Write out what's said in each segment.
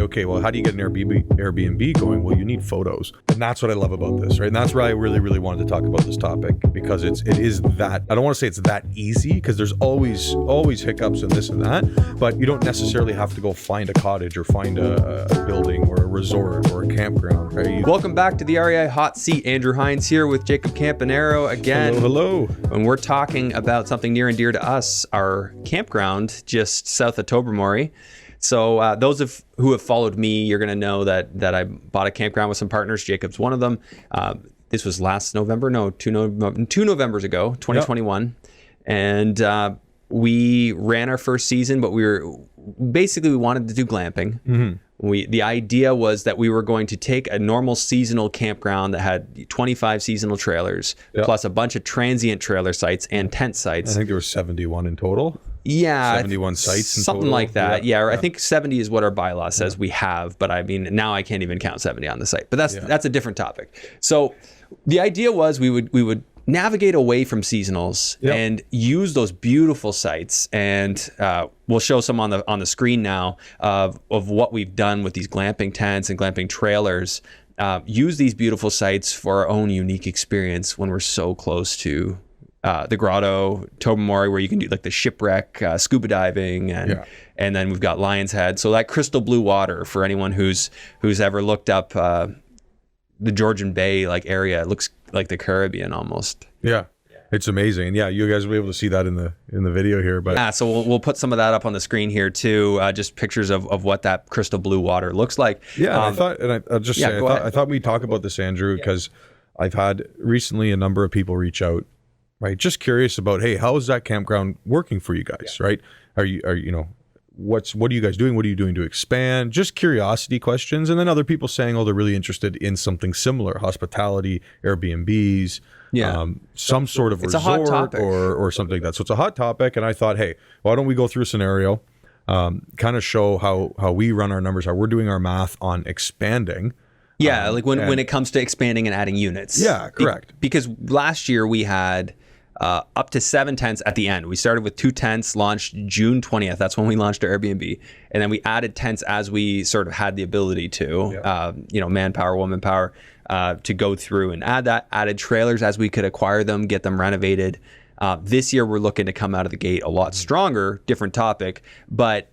Okay, well, how do you get an Airbnb going? Well, you need photos. And that's what I love about this, right? And that's why I really, really wanted to talk about this topic, because it is that, I don't want to say it's that easy, because there's always hiccups and this and that, but you don't necessarily have to go find a cottage or find a building or a resort or a campground, right? Welcome back to the REI Hot Seat. Andrew Hines here with Jacob Campanaro again. Hello. And we're talking about something near and dear to us, our campground just south of Tobermory. So those who have followed me, you're going to know that I bought a campground with some partners. Jacob's one of them. This was last November. No, two Novembers ago, 2021. Yep. And we ran our first season, but we wanted to do glamping. Mm-hmm. The idea was that we were going to take a normal seasonal campground that had 25 seasonal trailers, yep, plus a bunch of transient trailer sites and tent sites. I think there were 71 in total. Yeah, 71 sites in something total. Like that. Yeah, I think 70 is what our bylaw says we have, but I mean now I can't even count 70 on the site. But that's a different topic. So the idea was we would navigate away from seasonals, yep, and use those beautiful sites, and we'll show some on the screen now of what we've done with these glamping tents and glamping trailers. Use these beautiful sites for our own unique experience when we're so close to the grotto, Tobermory, where you can do like the shipwreck, scuba diving, and then we've got Lion's Head. So that crystal blue water, for anyone who's ever looked up the Georgian Bay like area, it looks like the Caribbean almost. Yeah, it's amazing. And yeah, you guys will be able to see that in the video here. But yeah, so we'll put some of that up on the screen here too, just pictures of what that crystal blue water looks like. Yeah, I thought we'd talk about this, Andrew, because I've had recently a number of people reach out. Right, just curious about, hey, how is that campground working for you guys? Yeah. Right, are you what are you guys doing? What are you doing to expand? Just curiosity questions, and then other people saying, oh, they're really interested in something similar, hospitality, Airbnbs, some sort of resort or something like that. So it's a hot topic, and I thought, hey, why don't we go through a scenario, kind of show how we run our numbers, how we're doing our math on expanding. Yeah, like when it comes to expanding and adding units. Yeah, correct. Because last year we had up to 7 tents at the end. We started with 2 tents, launched June 20th. That's when we launched our Airbnb. And then we added tents as we sort of had the ability to, manpower, womanpower, to go through and added trailers as we could acquire them, get them renovated. This year we're looking to come out of the gate a lot stronger, different topic. But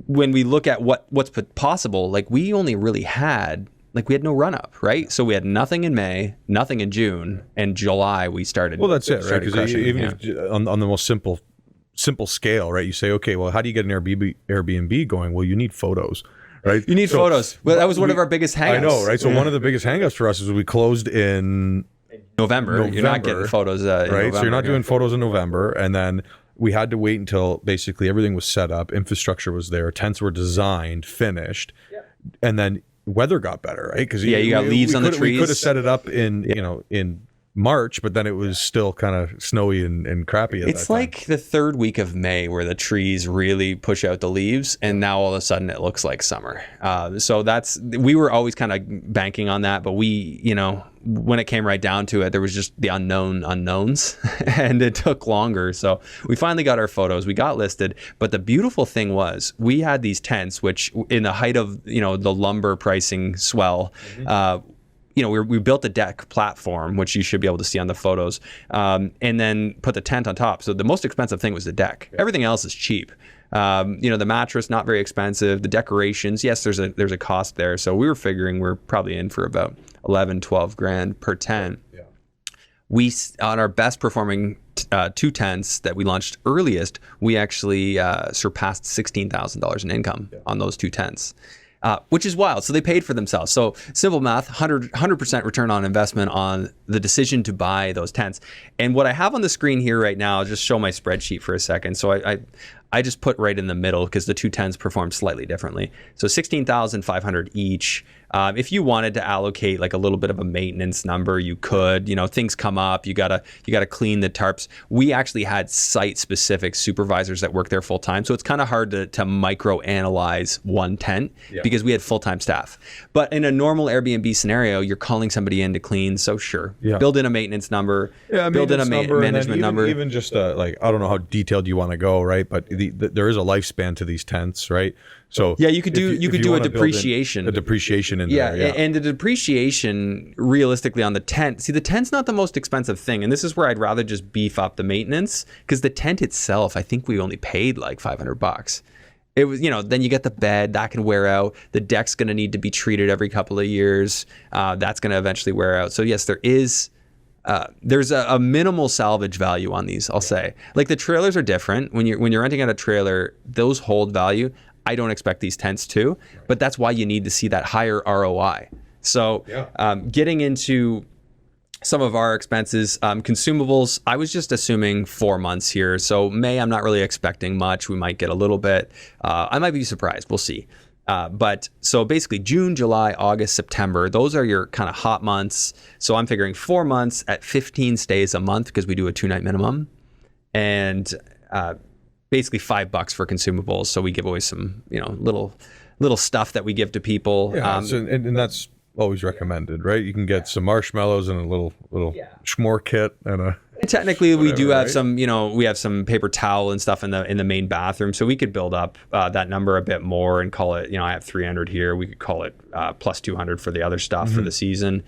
when we look at what's possible, like we only really had... we had no run up, right? So we had nothing in May, nothing in June, and July we started. Well, that's it, right? Because even on the most simple scale, right? You say, okay, well, how do you get an Airbnb going? Well, you need photos, right? You need photos. Well, that was one of our biggest hangups. I know, right? So one of the biggest hangups for us is we closed in November. You're not getting photos, right? November, so you're not doing photos in November, and then we had to wait until basically everything was set up, infrastructure was there, tents were designed, finished, and then weather got better, right? Because you got leaves on the trees. We could have set it up in March, but then it was still kind of snowy and crappy. It's like the third week of May where the trees really push out the leaves, and now all of a sudden it looks like summer. So we were always kind of banking on that, but when it came right down to it, there was just the unknowns and it took longer. So we finally got our photos, we got listed. But the beautiful thing was we had these tents, which in the height of, the lumber pricing swell, we built a deck platform, which you should be able to see on the photos, and then put the tent on top. So the most expensive thing was the deck. Everything else is cheap. The mattress, not very expensive. The decorations, yes, there's a cost there. So we were figuring we're probably in for about 11, 12 grand per tent. Yeah. We, on our best performing 2 tents that we launched earliest, we actually surpassed $16,000 in income on those 2 tents. Which is wild. So they paid for themselves. So simple math, 100% return on investment on the decision to buy those tents. And what I have on the screen here right now, I'll just show my spreadsheet for a second. So I just put right in the middle because the 2 tents performed slightly differently. So $16,500 each. If you wanted to allocate like a little bit of a maintenance number, you could. Things come up. You gotta clean the tarps. We actually had site-specific supervisors that work there full time, so it's kind of hard to micro-analyze one tent because we had full-time staff. But in a normal Airbnb scenario, you're calling somebody in to clean. So sure, build in a maintenance number, build in a management number. Even just I don't know how detailed you want to go, right? But there is a lifespan to these tents, right? So yeah, you could do a depreciation. A depreciation in there. Yeah, and the depreciation realistically on the tent. See, the tent's not the most expensive thing, and this is where I'd rather just beef up the maintenance, because the tent itself, I think we only paid like $500. It was, then you get the bed that can wear out. The deck's going to need to be treated every couple of years. That's going to eventually wear out. So yes, there's a minimal salvage value on these. I'll say, like, the trailers are different. When you're renting out a trailer, those hold value. I don't expect these tents to, but that's why you need to see that higher ROI. So getting into some of our expenses, consumables, I was just assuming 4 months here. So May, I'm not really expecting much. We might get a little bit. I might be surprised. We'll see. But so basically June, July, August, September, those are your kind of hot months. So I'm figuring 4 months at 15 stays a month, because we do a 2-night minimum, and basically $5 for consumables. So we give away some, little stuff that we give to people. Yeah, and that's always recommended, right? You can get some marshmallows and a little s'more kit and technically we do have some, we have some paper towel and stuff in the main bathroom, so we could build up that number a bit more and call it, I have 300 here, we could call it plus 200 for the other stuff for the season.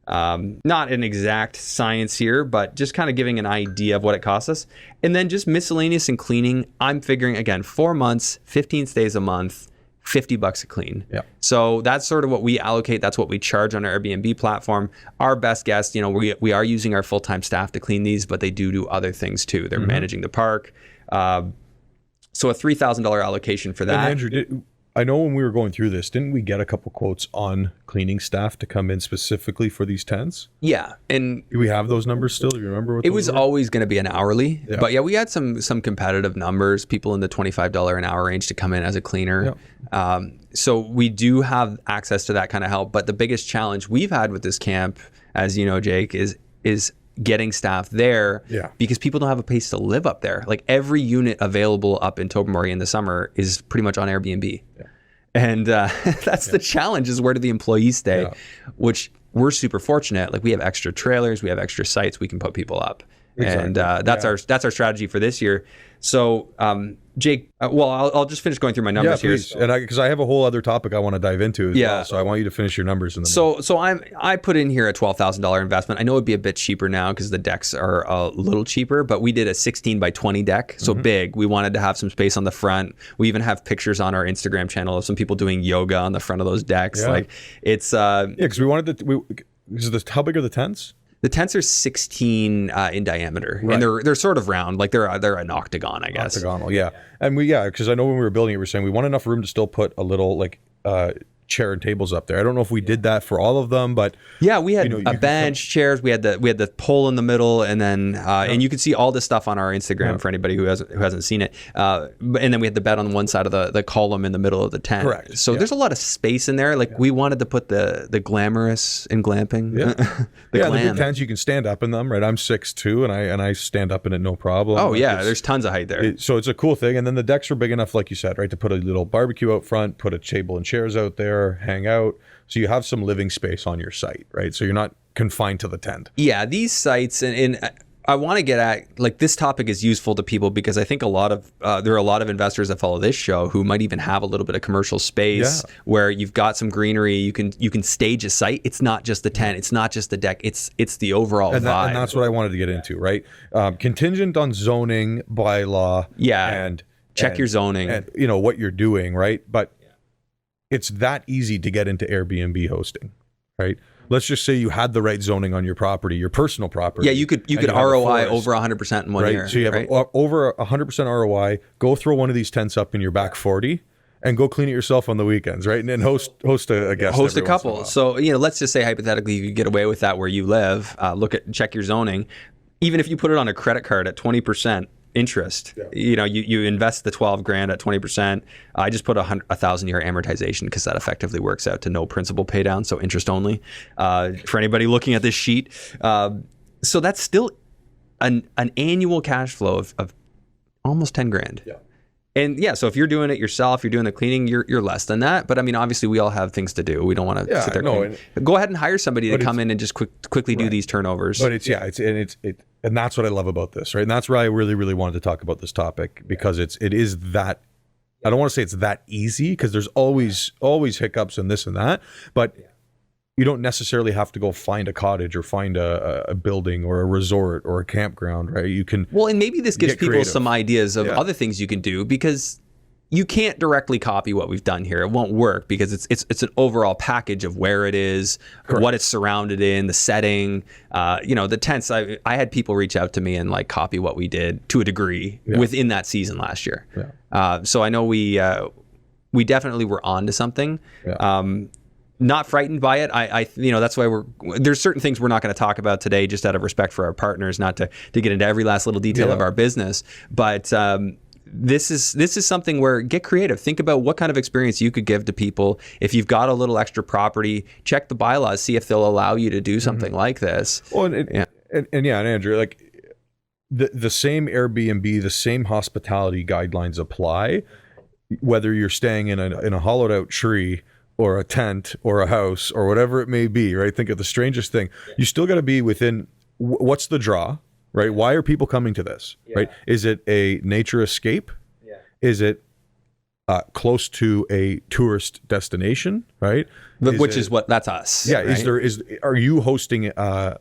Not an exact science here, but just kind of giving an idea of what it costs us. And then just miscellaneous and cleaning, I'm figuring, again, 4 months, 15 stays a month, $50 a clean. Yeah. So that's sort of what we allocate. That's what we charge on our Airbnb platform. Our best guess, we are using our full-time staff to clean these, but they do other things too. They're managing the park. So a $3,000 allocation for that. And Andrew, I know when we were going through this, didn't we get a couple quotes on cleaning staff to come in specifically for these tents? Yeah. And do we have those numbers still? Do you remember what it was? Always going to be an hourly. Yeah. But yeah, we had some competitive numbers, people in the $25 an hour range to come in as a cleaner. Yeah. So we do have access to that kind of help. But the biggest challenge we've had with this camp, as you know, Jake, is getting staff there, because people don't have a place to live up there. Like, every unit available up in Tobermory in the summer is pretty much on Airbnb. Yeah. And that's the challenge, is where do the employees stay, which we're super fortunate. Like, we have extra trailers, we have extra sites, we can put people up. Exactly. And that's our strategy for this year. So Jake, I'll just finish going through my numbers here. Please. And because I have a whole other topic I want to dive into as well. So I want you to finish your numbers in the So I put in here a $12,000 investment. I know it'd be a bit cheaper now because the decks are a little cheaper, but we did a 16 by 20 deck. So big. We wanted to have some space on the front. We even have pictures on our Instagram channel of some people doing yoga on the front of those decks. Yeah. Like, it's because we wanted how big are the tents? The tents are 16 in diameter, and they're sort of round, like they're an octagon, I guess. Octagonal, yeah. And because I know when we were building it, we were saying we want enough room to still put a little chair and tables up there. I don't know if we did that for all of them, but yeah, we had a bench, chairs. We had the pole in the middle, and then and you can see all this stuff on our Instagram for anybody who hasn't seen it. And then we had the bed on one side of the column in the middle of the tent. Correct. So there's a lot of space in there. Like we wanted to put the glamorous in glamping. Yeah, the big tents, you can stand up in them, right? I'm 6'2", and I stand up in it no problem. Oh yeah, there's tons of height there. So it's a cool thing. And then the decks are big enough, like you said, right, to put a little barbecue out front, put a table and chairs out there, hang out, so you have some living space on your site, right? So you're not confined to the tent. Yeah, these sites, and I want to get at, like, this topic is useful to people because I think there are a lot of investors that follow this show who might even have a little bit of commercial space where you've got some greenery, you can stage a site. It's not just the tent, it's not just the deck, it's the overall vibe. And that's what I wanted to get into, right? Contingent on zoning, bylaw, and check your zoning, and what you're doing, right? But it's that easy to get into Airbnb hosting, right? Let's just say you had the right zoning on your property, your personal property. Yeah, you could ROI over 100% in 1 year. So you have over 100% ROI. Go throw one of these tents up in your back 40 and go clean it yourself on the weekends, right? And then host a guest. Host a couple. So, let's just say hypothetically you could get away with that where you live. Check your zoning. Even if you put it on a credit card at 20%, interest, you invest the $12,000 at 20%. I just put a 1,000-year amortization because that effectively works out to no principal pay down, so interest only. For anybody looking at this sheet, so that's still an annual cash flow of almost $10,000. Yeah. And yeah, so if you're doing it yourself, you're doing the cleaning, you're less than that. But I mean, obviously, we all have things to do. We don't want to sit there. Go ahead and hire somebody to come in and just quickly do these turnovers. But and that's what I love about this, right? And that's why I really, really wanted to talk about this topic, because it is that. I don't want to say it's that easy, because there's always hiccups and this and that, but you don't necessarily have to go find a cottage or find a building or a resort or a campground, right? You can. Well, and maybe this gives people some ideas of other things you can do, because you can't directly copy what we've done here. It won't work, because it's an overall package of where it is, what it's surrounded in, the setting, the tents. I had people reach out to me and like copy what we did to a degree within that season last year. Yeah. So I know we definitely were on to something. Yeah. Not frightened by it. I that's why there's certain things we're not going to talk about today, just out of respect for our partners, not to get into every last little detail of our business. But this is something where get creative. Think about what kind of experience you could give to people. If you've got a little extra property, check the bylaws, see if they'll allow you to do something like this. Well, and Andrew, like the same Airbnb, the same hospitality guidelines apply, whether you're staying in a hollowed out tree or a tent or a house or whatever it may be, right? Think of the strangest thing. You still got to be within what's the draw, right? Why are people coming to this, right? Is it a nature escape? Yeah. Is it close to a tourist destination, right? That's us. Yeah. Right? Are you hosting an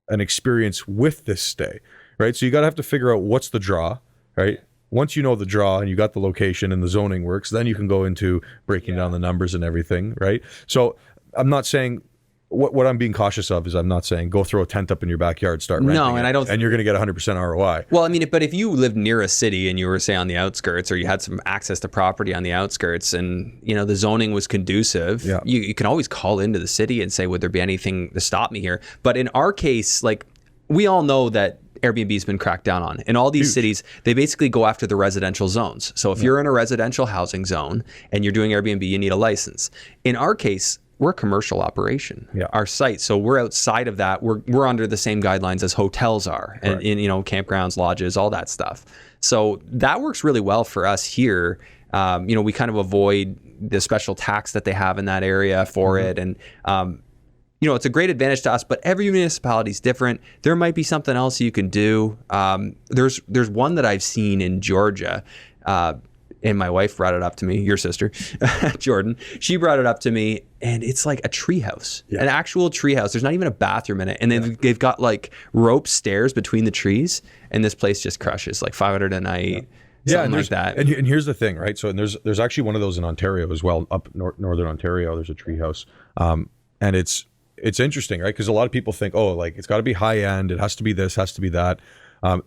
experience with this stay, right? So you got to have to figure out what's the draw, right? Once you know the draw and you got the location and the zoning works, then you can go into breaking down the numbers and everything, right? So I'm not saying what I'm being cautious of is I'm not saying go throw a tent up in your backyard, start renting and you're going to get 100% ROI. Well, I mean, but if you lived near a city and you were, say, on the outskirts, or you had some access to property on the outskirts, and the zoning was conducive, you can always call into the city and say, would there be anything to stop me here? But in our case, like, we all know that Airbnb's been cracked down on. In all these cities, they basically go after the residential zones. So if you're in a residential housing zone and you're doing Airbnb, you need a license. In our case, we're a commercial operation, our site. So we're outside of that. We're under the same guidelines as hotels are, and in campgrounds, lodges, all that stuff. So that works really well for us here. We kind of avoid the special tax that they have in that area for it. And, it's a great advantage to us, but every municipality is different. There might be something else you can do. There's one that I've seen in Georgia, and my wife brought it up to me, your sister, Jordan. She brought it up to me, and it's like a treehouse, an actual treehouse. There's not even a bathroom in it. And they've got like rope stairs between the trees, and this place just crushes, like $500 a night. Something like that. And here's the thing, right? So there's actually one of those in Ontario as well, up northern Ontario. There's a treehouse, and it's interesting, right? Because a lot of people think, oh, like it's got to be high end. It has to be this, has to be that.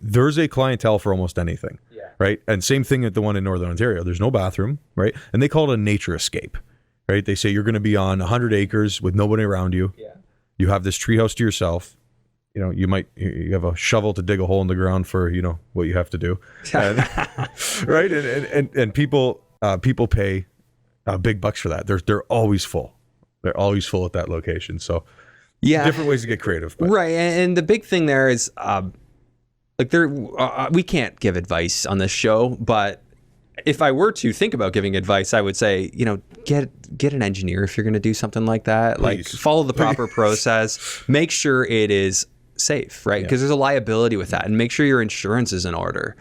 There's a clientele for almost anything, right? And same thing at the one in Northern Ontario. There's no bathroom, right? And they call it a nature escape, right? They say you're going to be on 100 acres with nobody around you. Yeah. You have this treehouse to yourself. You have a shovel to dig a hole in the ground for, what you have to do, and, right? And people pay big bucks for that. They're always full. They're always full at that location. So different ways to get creative. But. Right. And the big thing there is, we can't give advice on this show, but if I were to think about giving advice, I would say, get an engineer if you're going to do something like that. Please. Like follow the proper process, make sure it is safe, right? Because there's a liability with that, and make sure your insurance is in order,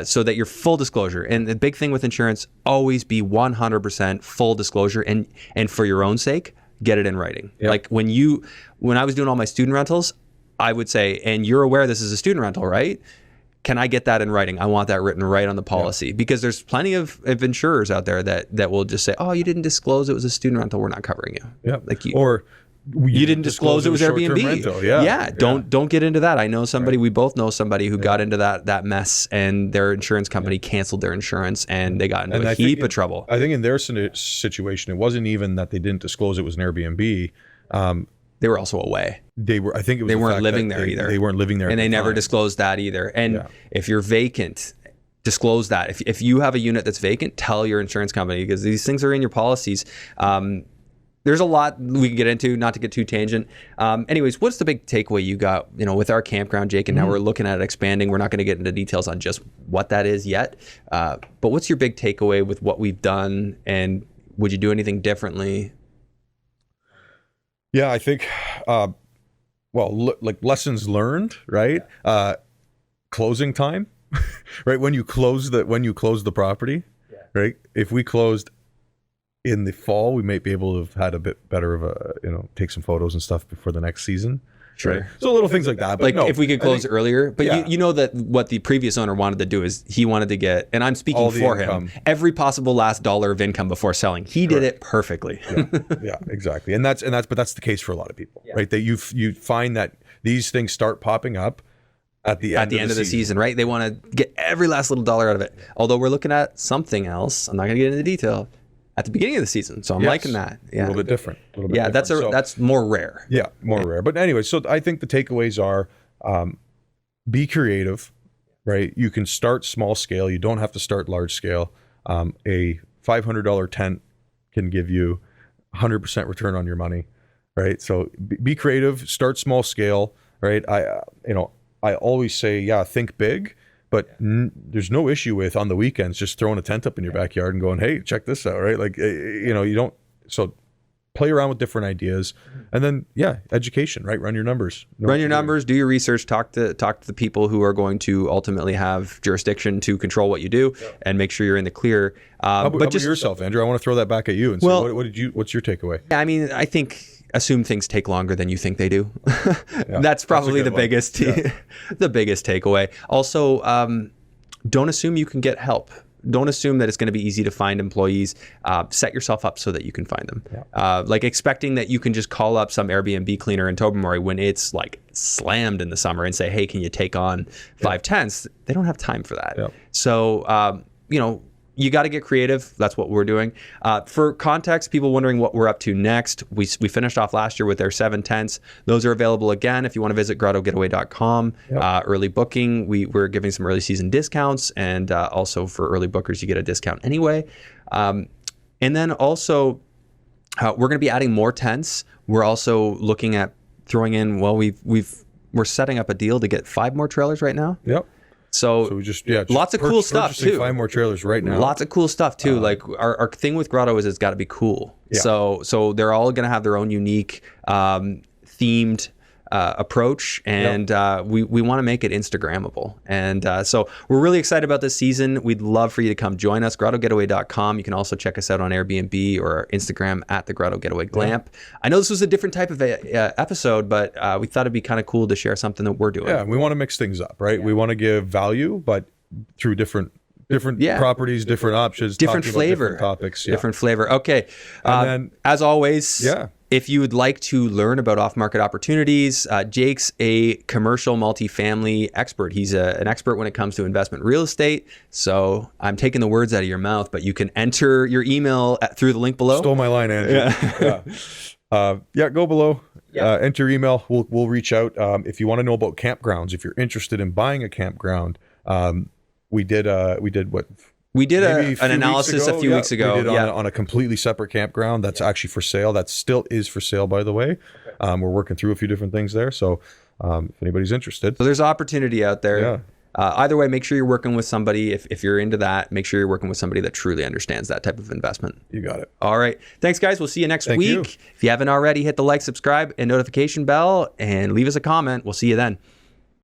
so that you're full disclosure. And the big thing with insurance, always be 100% full disclosure, and for your own sake, get it in writing. Like when I was doing all my student rentals, I would say, and you're aware this is a student rental, right? Can I get that in writing? I want that written right on the policy, because there's plenty of insurers out there that will just say, oh, you didn't disclose it was a student rental, we're not covering you. Or you didn't disclose it was Airbnb. Don't get into that. I know somebody, we both know somebody who got into that mess, and their insurance company canceled their insurance, and they got into a heap of trouble. I think in their situation, it wasn't even that they didn't disclose it was an Airbnb. They were also away. They were. I think it was. They weren't living there either. They weren't living there, and they never disclosed that either. And if you're vacant, disclose that. If you have a unit that's vacant, tell your insurance company, because these things are in your policies. there's a lot we can get into, not to get too tangent. Anyways, what's the big takeaway you got, with our campground, Jake? And now we're looking at expanding. We're not going to get into details on just what that is yet. But what's your big takeaway with what we've done, and would you do anything differently? Yeah, I think, like lessons learned, right? Closing time, right? When you close the property, right? If we closed in the fall, we might be able to have had a bit better of a, take some photos and stuff before the next season. Sure. Right? So little things like that. But like if we could close earlier, but you know that what the previous owner wanted to do is he wanted to get, and I'm speaking for him, every possible last dollar of income before selling. He did it perfectly. Yeah, exactly. But that's the case for a lot of people, right? That you find that these things start popping up at the end of the season, right? They want to get every last little dollar out of it. Although we're looking at something else. I'm not going to get into detail. At the beginning of the season. So I'm liking that. Yeah. A little bit different. That's more rare. Yeah, rare. But anyway, so I think the takeaways are be creative, right? You can start small scale. You don't have to start large scale. A $500 tent can give you 100% return on your money, right? So be creative, start small scale, right? I always say, think big. But there's no issue with on the weekends just throwing a tent up in your backyard and going, hey, check this out, right? Like, you don't. So play around with different ideas, and then education, right? Run your numbers. Run your numbers. Do your research. Talk to the people who are going to ultimately have jurisdiction to control what you do, and make sure you're in the clear. How about yourself, Andrew? I want to throw that back at you and say, what's your takeaway? I mean, I think assume things take longer than you think they do. That's probably the biggest takeaway. Also, don't assume you can get help. Don't assume that it's going to be easy to find employees. Set yourself up so that you can find them. Like expecting that you can just call up some Airbnb cleaner in Tobermory when it's like slammed in the summer and say, hey, can you take on 5 tents? They don't have time for that. So, you got to get creative. That's what we're doing. For context, people wondering what we're up to next, we finished off last year with our 7 tents. Those are available again if you want to visit grottogetaway.com. Early booking, we're giving some early season discounts, and also for early bookers, you get a discount anyway. And then also, we're going to be adding more tents. We're also looking at throwing in, we're setting up a deal to get 5 more trailers right now. So we just lots of cool stuff too. 5 more trailers right now. Lots of cool stuff too. Like our thing with Grotto is it's got to be cool. So they're all going to have their own unique themed approach, and we want to make it Instagrammable. And so we're really excited about this season. We'd love for you to come join us. grottogetaway.com. You can also check us out on Airbnb or our Instagram at the Grotto Getaway Glamp. I know this was a different type of episode, but we thought it'd be kind of cool to share something that we're doing. We want to mix things up, right? We want to give value, but through different properties, different options, different flavor, different topics, different flavor. Okay. And then, as always, if you would like to learn about off-market opportunities, Jake's a commercial multifamily expert. He's an expert when it comes to investment real estate. So I'm taking the words out of your mouth, but you can enter your email through the link below. Stole my line, Andrew. Go below. Enter your email. We'll reach out. If you want to know about campgrounds, if you're interested in buying a campground, we did an analysis a few weeks ago. We did on a completely separate campground that's actually for sale. That still is for sale, by the way. We're working through a few different things there. So if anybody's interested. So there's opportunity out there. Either way, make sure you're working with somebody. If you're into that, make sure you're working with somebody that truly understands that type of investment. You got it. All right. Thanks, guys. We'll see you next week. If you haven't already, hit the like, subscribe, and notification bell, and leave us a comment. We'll see you then.